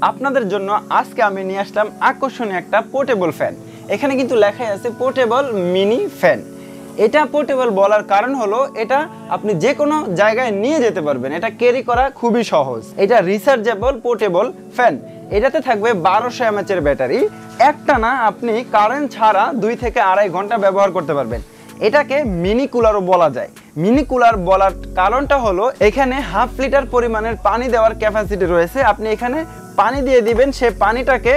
আপনাদের জন্য আজকে আমি নিয়ে আসলাম আকর্ষণীয় একটা পোর্টেবল ফ্যান। এখানে কিন্তু লেখাই আছে পোর্টেবল মিনি ফ্যান। এটা পোর্টেবল বলার কারণ হলো এটা আপনি যে কোনো জায়গায় নিয়ে যেতে পারবেন, এটা ক্যারি করা খুবই সহজ। এটা রিচার্জেবল পোর্টেবল ফ্যান। এটাতে থাকবে 1200 mAh এর ব্যাটারি। একটানা আপনি কারেন্ট ছাড়া 2 থেকে আড়াই ঘন্টা ব্যবহার করতে পারবেন। এটাকে মিনি কুলারও বলা যায়। মিনি কুলার বলার কারণটা হলো এখানে 1/2 লিটার পরিমাণের পানি দেওয়ার ক্যাপাসিটি রয়েছে। আপনি এখানে পানি দিয়ে দিবেন, সে পানিটাকে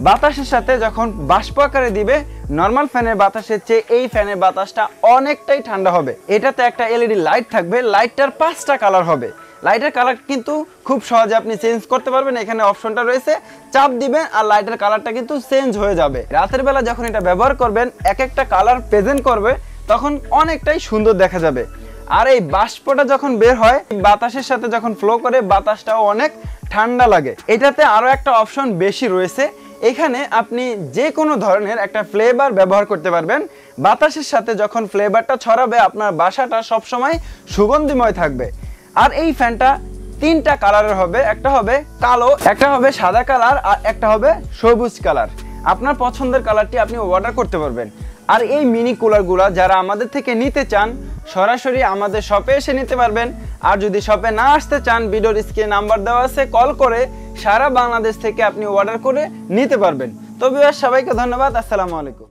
বাতাসের সাথে যখন বাষ্প আকারে দিবে, নর্মাল ফ্যানের বাতাসের চেয়ে এই ফ্যানের বাতাসটা অনেকটাই ঠান্ডা হবে। এটাতে একটা এলইডি লাইট থাকবে, লাইটটার 5টা কালার হবে। লাইটের কালার কিন্তু খুব সহজে আপনি চেঞ্জ করতে পারবেন। এখানে অপশনটা রয়েছে, চাপ দিবেন আর লাইটের কালারটা কিন্তু চেঞ্জ হয়ে যাবে। রাতের বেলা যখন এটা ব্যবহার করবেন, এক একটা কালার প্রেজেন্ট করবে, তখন অনেকটাই সুন্দর দেখা যাবে। আর এই বাষ্পটা যখন বের হয় বাতাসের সাথে যখন ফ্লো করে, বাতাসটাও অনেক ঠান্ডা লাগে। এটাতে আরো একটা অপশন বেশি রয়েছে, এখানে আপনি যে কোনো ধরনের একটা ফ্লেভার ব্যবহার করতে পারবেন। বাতাসের সাথে যখন ফ্লেভারটা ছড়াবে, আপনার বাসাটা সবসময় সুগন্ধিময় থাকবে। আর এই ফ্যানটা 3টা কালারের হবে, একটা হবে কালো, একটা হবে সাদা কালার, আর একটা হবে সবুজ কালার। আপনার পছন্দের কালারটি আপনি অর্ডার করতে পারবেন। আর এই মিনি কুলারগুলো যারা আমাদের থেকে নিতে চান, সরাসরি আমাদের শপে এসে নিতে পারবেন। আর যদি শপে না আসতে চান, ভিডিওর স্ক্রিনে নাম্বার দেওয়া আছে, কল করে সারা বাংলাদেশ থেকে আপনি অর্ডার করে নিতে পারবেন। তো ভিউয়ার্স, সবাইকে ধন্যবাদ। আসসালামু আলাইকুম।